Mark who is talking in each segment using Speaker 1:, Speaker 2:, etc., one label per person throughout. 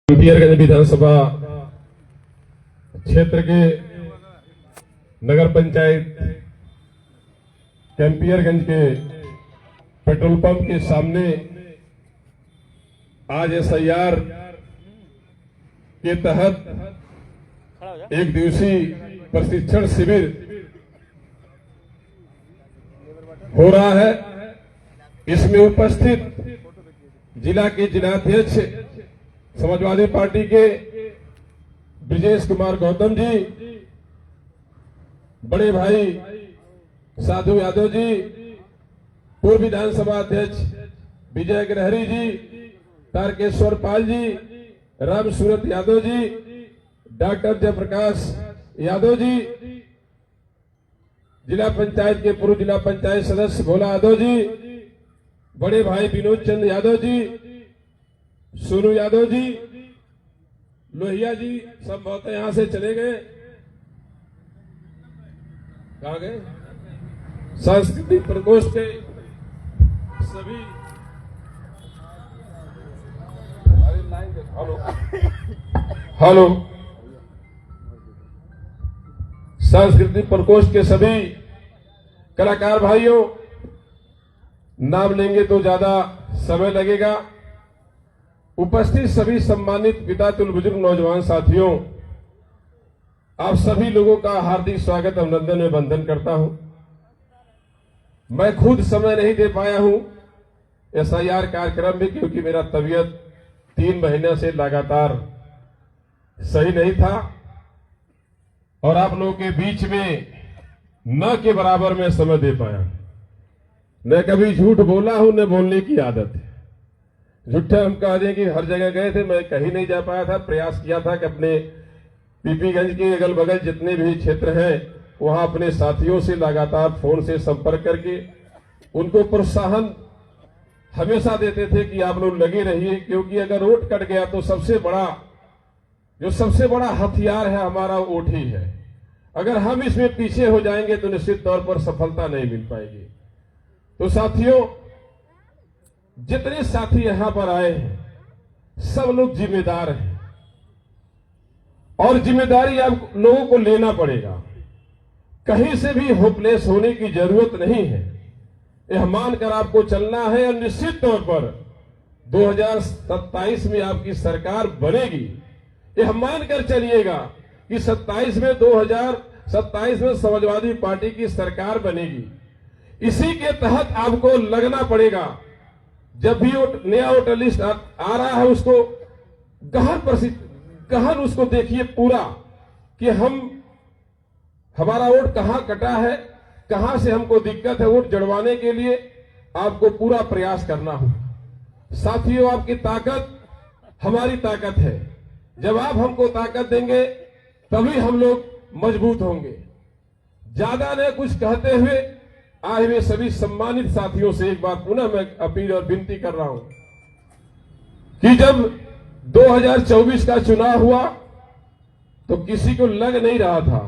Speaker 1: कैंपियरगंज विधानसभा क्षेत्र के नगर पंचायत कैंपियरगंज के पेट्रोल पंप के सामने आज एसआईआर के तहत एक दिवसीय प्रशिक्षण शिविर हो रहा है। इसमें उपस्थित जिला के जिलाध्यक्ष समाजवादी पार्टी के ब्रिजेश कुमार गौतम जी, बड़े भाई साधु यादव जी, पूर्व विधानसभा अध्यक्ष विजय गिरहरी जी, तारकेश्वर पाल जी, राम सूरत यादव जी, डॉक्टर जयप्रकाश यादव जी, जिला पंचायत के पूर्व जिला पंचायत सदस्य भोला यादव जी, बड़े भाई विनोद चंद्र यादव जी, सोनू यादव जी, लोहिया जी, संभवतः यहां से चले गए, कहां गए? सांस्कृतिक प्रकोष्ठ के सभी हेलो सांस्कृतिक प्रकोष्ठ के सभी कलाकार भाइयों, नाम लेंगे तो ज्यादा समय लगेगा। उपस्थित सभी सम्मानित पिता तुल्य बुजुर्ग नौजवान साथियों, आप सभी लोगों का हार्दिक स्वागत अभिनंदन में वंदन करता हूं। मैं खुद समय नहीं दे पाया हूं एसआईआर कार्यक्रम में, क्योंकि मेरा तबीयत 3 महीने से लगातार सही नहीं था और आप लोगों के बीच में न के बराबर में समय दे पाया। न कभी झूठ बोला हूं, न बोलने की आदत है। झूठा हम कह दें कि हर जगह गए थे, मैं कहीं नहीं जा पाया था। प्रयास किया था कि अपने पीपीगंज के अगल बगल जितने भी क्षेत्र हैं वहां अपने साथियों से लगातार फोन से संपर्क करके उनको प्रोत्साहन हमेशा देते थे कि आप लोग लगे रहिए, क्योंकि अगर वोट कट गया तो सबसे बड़ा हथियार है हमारा वोट ही है। अगर हम इसमें पीछे हो जाएंगे तो निश्चित तौर पर सफलता नहीं मिल पाएगी। तो साथियों, जितने साथी यहां पर आए हैं सब लोग जिम्मेदार हैं और जिम्मेदारी आप लोगों को लेना पड़ेगा। कहीं से भी होपलेस होने की जरूरत नहीं है। यह मानकर आपको चलना है और निश्चित तौर पर 2027 में आपकी सरकार बनेगी। यह मानकर चलिएगा कि 2027 में समाजवादी पार्टी की सरकार बनेगी। इसी के तहत आपको लगना पड़ेगा। जब भी नया वोटर लिस्ट आ रहा है उसको गहन उसको देखिए पूरा कि हमारा वोट कहां कटा है, कहां से हमको दिक्कत है। वोट जड़वाने के लिए आपको पूरा प्रयास करना हो। साथियों, आपकी ताकत हमारी ताकत है। जब आप हमको ताकत देंगे तभी हम लोग मजबूत होंगे। ज्यादा न कुछ कहते हुए आए हुए सभी सम्मानित साथियों से एक बात पुनः मैं अपील और विनती कर रहा हूं कि जब 2024 का चुनाव हुआ तो किसी को लग नहीं रहा था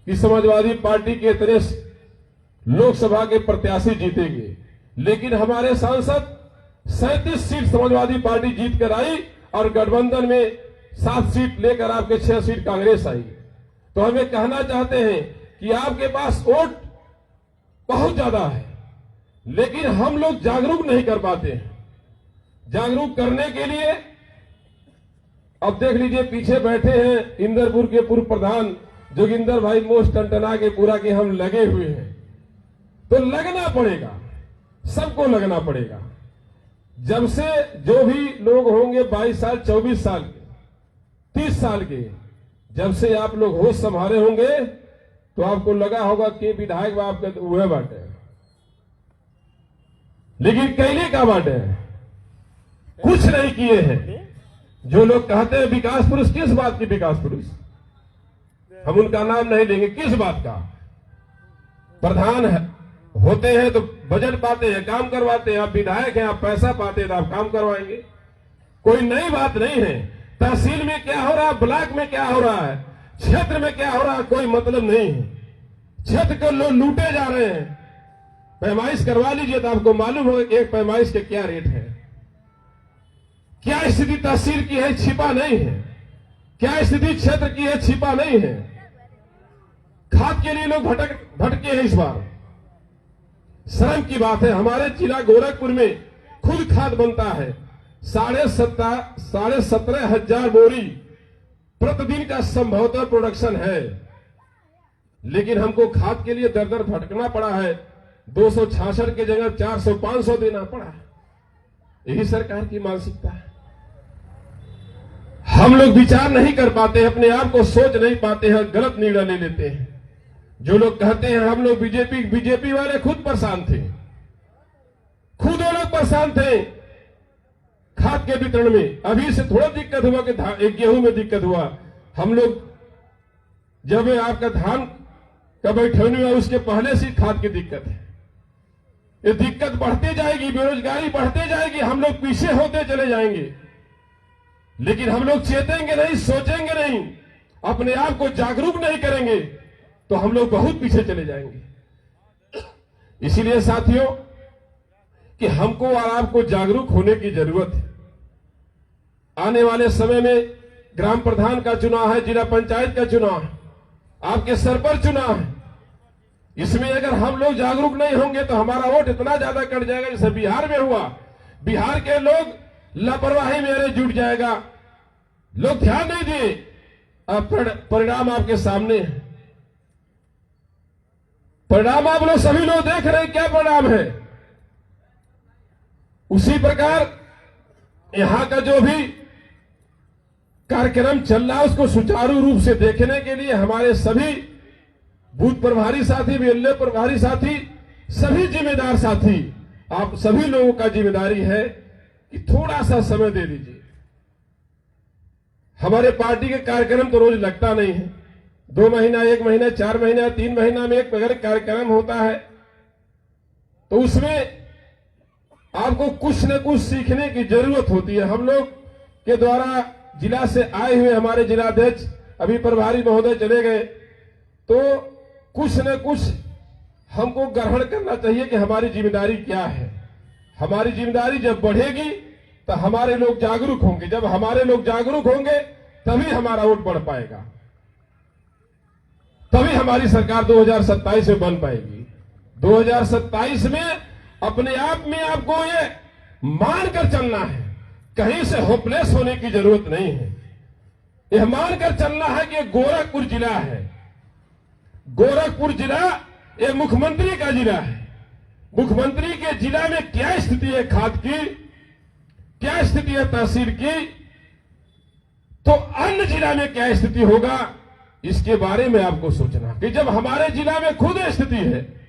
Speaker 1: कि समाजवादी पार्टी के इतने लोकसभा के प्रत्याशी जीतेंगे, लेकिन हमारे सांसद 37 सीट समाजवादी पार्टी जीत कर आई और गठबंधन में 7 सीट लेकर आपके 6 सीट कांग्रेस आई। तो हमें कहना चाहते हैं कि आपके पास वोट बहुत ज्यादा है, लेकिन हम लोग जागरूक नहीं कर पाते हैं। जागरूक करने के लिए अब देख लीजिए पीछे बैठे हैं इंदरपुर के पूर्व प्रधान जोगिंदर भाई मोस्ट टंटना के पूरा के हम लगे हुए हैं। तो लगना पड़ेगा, सबको लगना पड़ेगा। जब से जो भी लोग होंगे 22 साल 24 साल के 30 साल के, जब से आप लोग होश संभाले होंगे तो आपको लगा होगा कि विधायक आपका वह बाटे, लेकिन कैले का बाटे कुछ नहीं किए हैं। जो लोग कहते हैं विकास पुरुष, किस बात की विकास पुरुष? हम उनका नाम नहीं लेंगे। किस बात का प्रधान है होते हैं तो बजट पाते हैं, काम करवाते हैं। आप विधायक हैं, आप पैसा पाते हैं तो आप काम करवाएंगे। कोई नई बात नहीं है। तहसील में क्या हो रहा है, ब्लॉक में क्या हो रहा है, क्षेत्र में क्या हो रहा है, कोई मतलब नहीं है। क्षेत्र के लोग लूटे जा रहे हैं। पैमाइश करवा लीजिए तो आपको मालूम होगा कि एक पैमाइश के क्या रेट है। क्या स्थिति तहसील की है, छिपा नहीं है। क्या स्थिति क्षेत्र की है, छिपा नहीं है। खाद के लिए लोग भटके हैं इस बार। शर्म की बात है, हमारे जिला गोरखपुर में खुद खाद बनता है। 17,500 बोरी प्रतिदिन का संभवतः प्रोडक्शन है, लेकिन हमको खाद के लिए दर दर भटकना पड़ा है। 266 के जगह 400-500 देना पड़ा है। यही सरकार की मानसिकता है। हम लोग विचार नहीं कर पाते, अपने आप को सोच नहीं पाते हैं, गलत निर्णय ले लेते हैं। जो लोग कहते हैं हम लोग बीजेपी वाले खुद परेशान थे, खुद वो लोग परेशान थे खाद के वितरण में। अभी से थोड़ा दिक्कत हुआ कि गेहूं में दिक्कत हुआ। हम लोग जब आपका धान का बैठौनी हुआ उसके पहले से खाद की दिक्कत है। ये दिक्कत बढ़ती जाएगी, बेरोजगारी बढ़ती जाएगी, हम लोग पीछे होते चले जाएंगे। लेकिन हम लोग चेतेंगे नहीं, सोचेंगे नहीं, अपने आप को जागरूक नहीं करेंगे तो हम लोग बहुत पीछे चले जाएंगे। इसीलिए साथियों कि हमको और आपको जागरूक होने की जरूरत है। आने वाले समय में ग्राम प्रधान का चुनाव है, जिला पंचायत का चुनाव है, आपके सर पर चुनाव है। इसमें अगर हम लोग जागरूक नहीं होंगे तो हमारा वोट इतना ज्यादा कट जाएगा जैसे बिहार में हुआ। बिहार के लोग लापरवाही में जुट जाएगा, लोग ध्यान नहीं दिए। अब परिणाम आपके सामने है। परिणाम आप लोग सभी लोग देख रहे हैं, क्या परिणाम है। उसी प्रकार यहां का जो भी कार्यक्रम चल रहा है उसको सुचारू रूप से देखने के लिए हमारे सभी बूथ प्रभारी साथी, बीएलओ प्रभारी साथी, सभी जिम्मेदार साथी, आप सभी लोगों का जिम्मेदारी है कि थोड़ा सा समय दे दीजिए। हमारे पार्टी के कार्यक्रम तो रोज लगता नहीं है। 2 महीना, 1 महीना, 4 महीना, 3 महीना में एक अगर कार्यक्रम होता है तो उसमें आपको कुछ न कुछ सीखने की जरूरत होती है। हम लोग के द्वारा जिला से आए हुए हमारे जिलाध्यक्ष अभी प्रभारी महोदय चले गए, तो कुछ न कुछ हमको ग्रहण करना चाहिए कि हमारी जिम्मेदारी क्या है। हमारी जिम्मेदारी जब बढ़ेगी तो हमारे लोग जागरूक होंगे। जब हमारे लोग जागरूक होंगे तभी हमारा वोट बढ़ पाएगा, तभी हमारी सरकार 2027 में बन पाएगी। 2027 में अपने आप में आपको ये मानकर चलना है, कहीं से होपलेस होने की जरूरत नहीं है। यह मानकर चलना है कि गोरखपुर जिला है। गोरखपुर जिला ये मुख्यमंत्री का जिला है। मुख्यमंत्री के जिला में क्या स्थिति है खाद की, क्या स्थिति है तहसील की, तो अन्य जिला में क्या स्थिति होगा, इसके बारे में आपको सोचना कि जब हमारे जिला में खुद स्थिति है,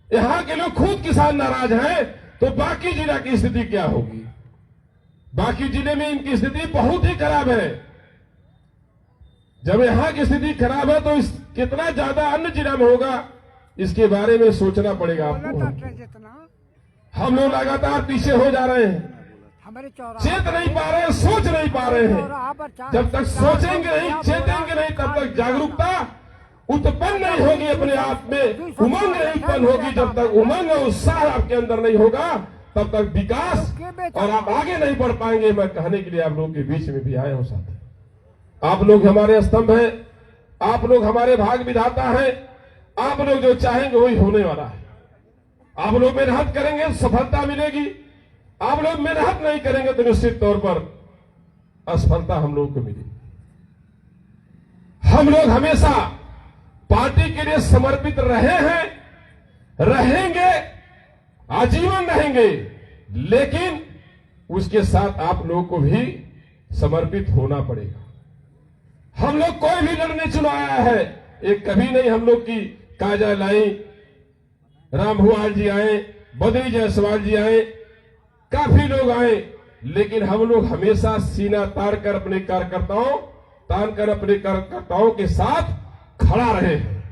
Speaker 1: यहां के लोग खुद किसान नाराज हैं, तो बाकी जिला की स्थिति क्या होगी। बाकी जिले में इनकी स्थिति बहुत ही खराब है। जब यहां की स्थिति खराब है तो कितना ज्यादा अन्य जिला में होगा, इसके बारे में सोचना पड़ेगा आपको। हम लोग लगातार पीछे हो जा रहे हैं, चेत नहीं पा रहे हैं, सोच नहीं पा रहे हैं। जब तक सोचेंगे नहीं, चेतेंगे नहीं, तब तक जागरूकता उत्पन्न नहीं होगी अपने आप में, उमंग नहीं उत्पन्न होगी। जब तक उमंग और उत्साह आपके अंदर नहीं होगा तब तक विकास और आप आगे नहीं बढ़ पाएंगे। मैं कहने के लिए आप लोगों के बीच में भी आया हूं साथ। आप लोग हमारे स्तंभ हैं, आप लोग हमारे भाग विधाता हैं। आप लोग जो चाहेंगे वही होने वाला है। आप लोग मेहनत करेंगे सफलता मिलेगी, आप लोग मेहनत नहीं करेंगे तो निश्चित तौर पर असफलता हम लोगों को मिलेगी। हम लोग हमेशा पार्टी के लिए समर्पित रहे हैं, रहेंगे, आजीवन रहेंगे, लेकिन उसके साथ आप लोगों को भी समर्पित होना पड़ेगा। हम लोग कोई भी लड़ने चुनाया है, एक कभी नहीं हम लोग की काजा लाई, राम भुआल जी आए, बद्री जायसवाल जी आए, काफी लोग आए, लेकिन हम लोग हमेशा सीना तान कर अपने कार्यकर्ताओं के साथ खड़ा रहे हैं।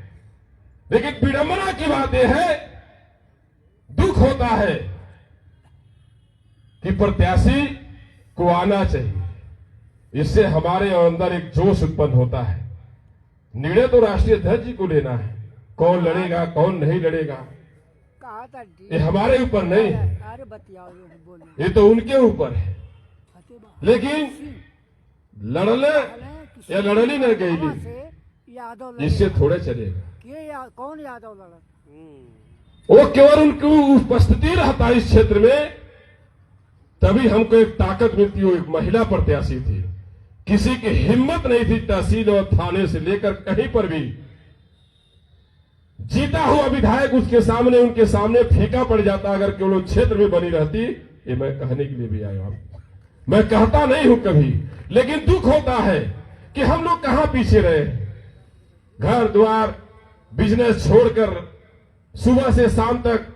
Speaker 1: लेकिन विडंबना की बात यह है, दुख होता है कि प्रत्याशी को आना चाहिए। इससे हमारे अंदर एक जोश उत्पन्न होता है। निर्णय तो राष्ट्रीय अध्यक्ष जी को लेना है, कौन लड़ेगा कौन नहीं लड़ेगा ये हमारे ऊपर नहीं है, ये तो उनके ऊपर है। लेकिन लड़ले या लड़ली न गईली, इससे थोड़े चलेगा।
Speaker 2: कौन यादव लड़ा?
Speaker 1: वो केवल उनकी उपस्थिति रहता इस क्षेत्र में, तभी हमको एक ताकत मिलती। वो एक महिला प्रत्याशी थी, किसी की हिम्मत नहीं थी तहसील और थाने से लेकर कहीं पर भी। जीता हुआ विधायक उसके सामने, उनके सामने फीका पड़ जाता अगर केवल क्षेत्र में बनी रहती। ये मैं कहने के लिए भी आया हूं, मैं कहता नहीं हूं कभी, लेकिन दुख होता है कि हम लोग कहां पीछे रहे। घर द्वार बिजनेस छोड़कर सुबह से शाम तक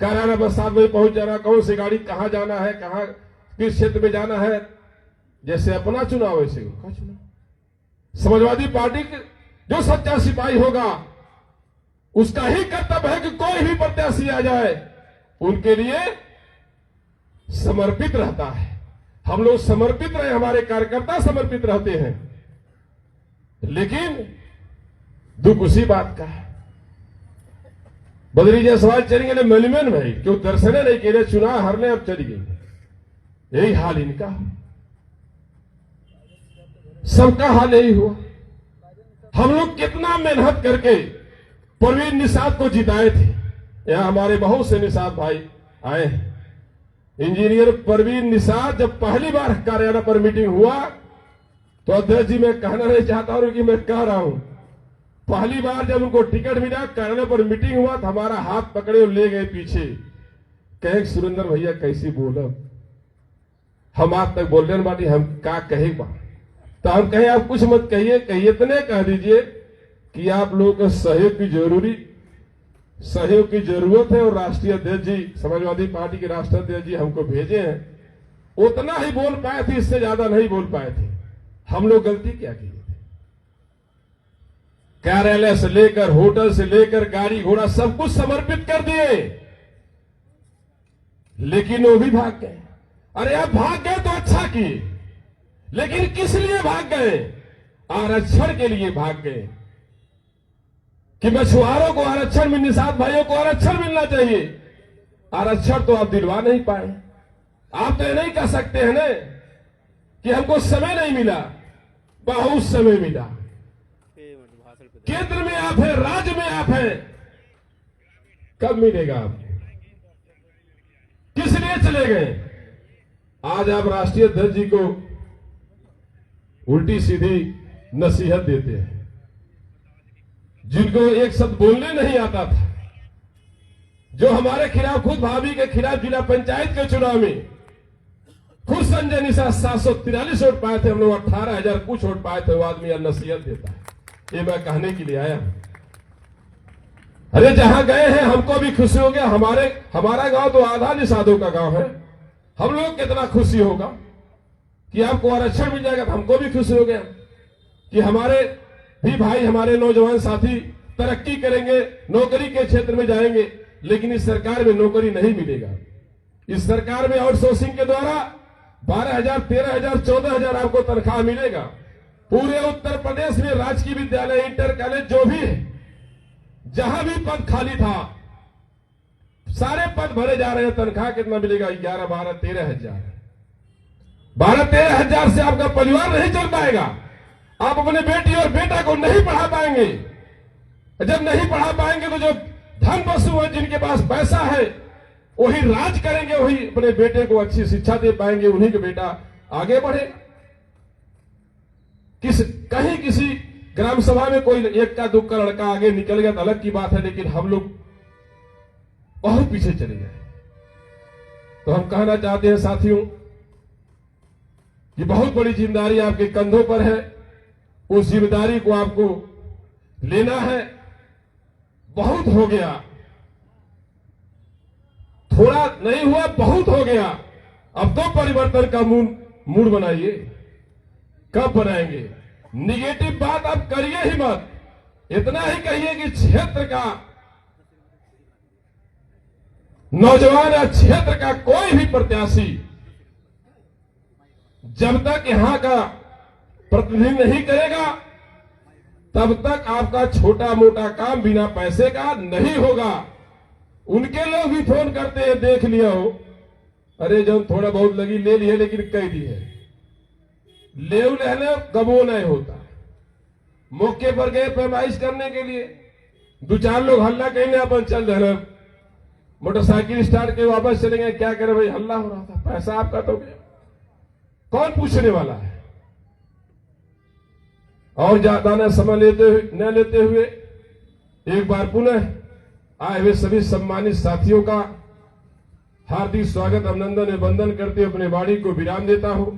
Speaker 1: कार्यालय बस 7 बजे पहुंच जाना, कौन सी गाड़ी कहां जाना है, कहां किस क्षेत्र में जाना है, जैसे अपना चुनाव वैसे उनका चुनाव। समाजवादी पार्टी जो सच्चा सिपाही होगा उसका ही कर्तव्य है कि कोई भी प्रत्याशी आ जाए उनके लिए समर्पित रहता है। हम लोग समर्पित रहे, हमारे कार्यकर्ता समर्पित रहते हैं, लेकिन दुख उसी बात का है। बदरी जायसवाल चली गए मलिमन भाई, क्यों दर्शने नहीं के लिए चुनाव हारने अब चली गई। यही हाल इनका, सबका हाल यही हुआ। हम लोग कितना मेहनत करके परवीन निषाद को जिताए थे। यहां हमारे बहुत से निषाद भाई आए हैं। इंजीनियर परवीन निषाद जब पहली बार कार्यालय पर मीटिंग हुआ तो अध्यक्ष जी मैं कहना नहीं चाहता हूं कि मैं कह रहा हूं, पहली बार जब उनको टिकट मिला, कार्यालय पर मीटिंग हुआ तो हमारा हाथ पकड़े और ले गए पीछे, कहे सुरेंद्र भैया कैसी बोलब, हम आज तक बोल रहे बाटी, हम क्या कहे बा। तो हम कहे आप कुछ मत कहिए, कहिए इतने कह दीजिए कि आप लोगों को सहयोग की जरूरत है और राष्ट्रीय अध्यक्ष जी, समाजवादी पार्टी के राष्ट्रीय अध्यक्ष जी हमको भेजे हैं। उतना ही बोल पाए थे, इससे ज्यादा नहीं बोल पाए थे। हम लोग गलती क्या की थे? कार्यालय से लेकर होटल से लेकर गाड़ी घोड़ा सब कुछ समर्पित कर दिए, लेकिन वो भी भाग गए। अरे आप भाग गए तो अच्छा किए, लेकिन किस लिए भाग गए? आरक्षण के लिए भाग गए कि मछुआरों को आरक्षण मिल, निषाद भाइयों को आरक्षण मिलना चाहिए। आरक्षण तो आप दिलवा नहीं पाए। आप तो ये नहीं कह सकते हैं ना कि हमको समय नहीं मिला, बहुत समय मिला। केंद्र में आप है, राज्य में आप है, कब मिलेगा आपको? किस लिए चले गए? आज आप राष्ट्रीय अध्यक्ष जी को उल्टी सीधी नसीहत देते हैं, जिनको एक शब्द बोलने नहीं आता था, जो हमारे खिलाफ, खुद भाभी के खिलाफ जिला पंचायत के चुनाव में खुद संजय निषाद 743 वोट पाए थे, हम लोग 18,000 कुछ वोट पाए थे। वो आदमी नसीहत देता है, ये मैं कहने के लिए आया हूं। अरे जहां गए हैं हमको भी खुशी हो गया। हमारा गांव तो आधा निषादों का गांव है, हम लोग कितना खुशी होगा कि आपको आरक्षण मिल जाएगा। तो हमको भी खुशी हो गया कि हमारे भी भाई, हमारे नौजवान साथी तरक्की करेंगे, नौकरी के क्षेत्र में जाएंगे। लेकिन इस सरकार में नौकरी नहीं मिलेगा। इस सरकार में आउटसोर्सिंग के द्वारा 12,000, 13,000, 14,000 आपको तनख्वाह मिलेगा। पूरे उत्तर प्रदेश में राजकीय विद्यालय, इंटर कॉलेज जो भी है, जहां भी पद खाली था सारे पद भरे जा रहे हैं। तनख्वाह कितना मिलेगा? 11, 12, 13,000। 12, 13,000 से आपका परिवार नहीं चल पाएगा। आप अपने बेटी और बेटा को नहीं पढ़ा पाएंगे। जब नहीं पढ़ा पाएंगे तो जो धन वसु है, जिनके पास पैसा है, वही राज करेंगे, वही अपने बेटे को अच्छी शिक्षा दे पाएंगे, उन्हीं के बेटा आगे बढ़े। कहीं किसी ग्राम सभा में कोई एक का दुख का लड़का आगे निकल गया तो अलग की बात है, लेकिन हम लोग बहुत पीछे चले गए। तो हम कहना चाहते हैं साथियों कि बहुत बड़ी जिम्मेदारी आपके कंधों पर है। उस जिम्मेदारी को आपको लेना है। बहुत हो गया, थोड़ा नहीं हुआ, बहुत हो गया। अब तो परिवर्तन का मूड बनाइए। कब बनाएंगे? निगेटिव बात आप करिए ही मत। इतना ही कहिए कि क्षेत्र का नौजवान या क्षेत्र का कोई भी प्रत्याशी जब तक यहां का प्रतिनिधित्व नहीं करेगा तब तक आपका छोटा मोटा काम बिना पैसे का नहीं होगा। उनके लोग भी फोन करते हैं, देख लिया हो, अरे जो थोड़ा बहुत लगी ले लिए, लेकिन कह दी है। लेव लहने गबो नहीं होता। मौके पर गए पैमाइश करने के लिए, दो चार लोग हल्ला कहने अपन चल रहे, मोटरसाइकिल स्टार्ट के वापस चले गए। क्या करे भाई, हल्ला हो रहा था, पैसा आपका तो गया, कौन पूछने वाला है। और ज्यादा न समय लेते हुए एक बार पुनः आए हुए सभी सम्मानित साथियों का हार्दिक स्वागत, अभिनंदन एवं वंदन करते हुए अपने वाणी को विराम देता हूं।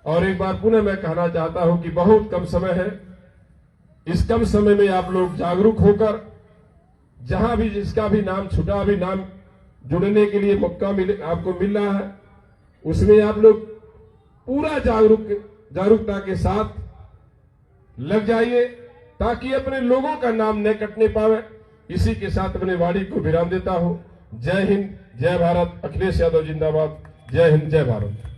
Speaker 1: और एक बार पुनः मैं कहना चाहता हूं कि बहुत कम समय है, इस कम समय में आप लोग जागरूक होकर जहां भी जिसका भी नाम छुटा, भी नाम जुड़ने के लिए मौका आपको मिल रहा है, उसमें आप लोग पूरा जागरूकता के साथ लग जाइए ताकि अपने लोगों का नाम न कटने पावे। इसी के साथ अपने वाणी को विराम देता हूं। जय हिंद, जय भारत। अखिलेश यादव जिंदाबाद। जय हिंद, जय भारत।